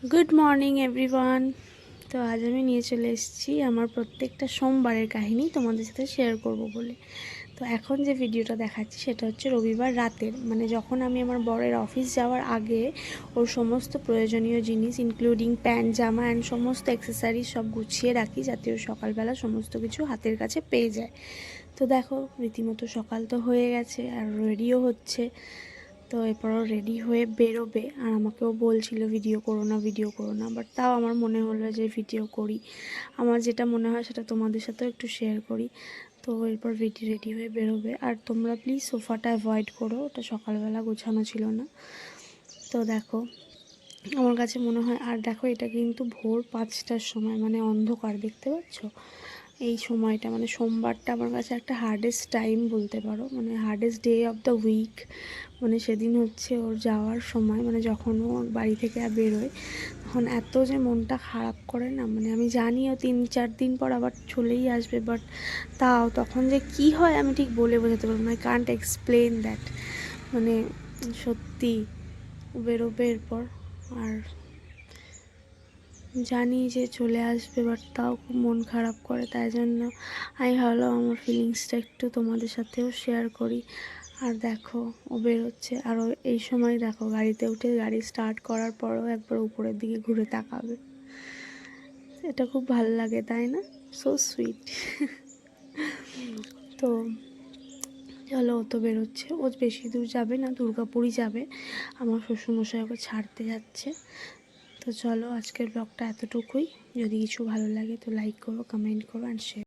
Good morning everyone. তো আজ আমি নিয়ে চলে এসেছি আমার প্রত্যেকটা সোমবারের কাহিনী তোমাদের সাথে শেয়ার করব বলে। তো এখন যে ভিডিওটা দেখাচ্ছি সেটা হচ্ছে রবিবার রাতের, মানে যখন আমি আমার বরের অফিস যাওয়ার আগে ওর সমস্ত প্রয়োজনীয় জিনিস ইনক্লুডিং প্যান্ট জামা অ্যান্ড সমস্ত অ্যাক্সেসারিজ সব গুছিয়ে রাখি, যাতে ও সকালবেলা সমস্ত কিছু হাতের কাছে পেয়ে যায়। তো দেখো, রীতিমতো সকাল তো হয়ে গেছে আর রেডিও হচ্ছে। তো এরপরও রেডি হয়ে বেরোবে, আর আমাকেও বলছিল ভিডিও করো না ভিডিও করো না, বাট তাও আমার মনে হলো যে ভিডিও করি। আমার যেটা মনে হয় সেটা তোমাদের সাথেও একটু শেয়ার করি। তো এরপর রেডি হয়ে বেরোবে, আর তোমরা প্লিজ সোফাটা অ্যাভয়েড করো, ওটা সকালবেলা গোছানো ছিল না। তো দেখো, আমার কাছে মনে হয়, আর দেখো এটা কিন্তু ভোর 5টার সময়, মানে অন্ধকার, দেখতে পাচ্ছ এই সময়টা, মানে সোমবারটা আমার কাছে একটা হার্ডেস্ট টাইম বলতে পারো, মানে hardest day of the week. মানে সেদিন হচ্ছে ওর যাওয়ার সময়, মানে যখন ও বাড়ি থেকে বেরোয় তখন এত যে মনটা খারাপ করে না, মানে আমি জানি ও 3-4 দিন পর আবার চলেই আসবে, বাট তাও তখন যে কি হয় আমি ঠিক বলে বোঝাতে পারবো না। I can't explain that. মানে সত্যি বেরোবে এরপর, আর জানি যে চলে আসবে, বাট তাও খুব মন খারাপ করে। তাই জন্য আমি ভাবলাম আমার ফিলিংসটা একটু তোমাদের সাথেও শেয়ার করি। আর দেখো, ও বেরোচ্ছে, আর এই সময় দেখো গাড়িতে উঠে গাড়ি স্টার্ট করার পরও একবার উপরের দিকে ঘুরে তাকাবে। এটা খুব ভালো লাগে, তাই না? So sweet. তো চলো, ও তো বেরোচ্ছে, ও বেশি দূর যাবে না, দুর্গাপুরই যাবে, আমার শ্বশুরমশাই ওকে ছাড়তে যাচ্ছে। তো চলো, আজকের ব্লগটা এতটুকুই। যদি কিছু ভালো লাগে তো লাইক করো, কমেন্ট করো অ্যান্ড শেয়ার।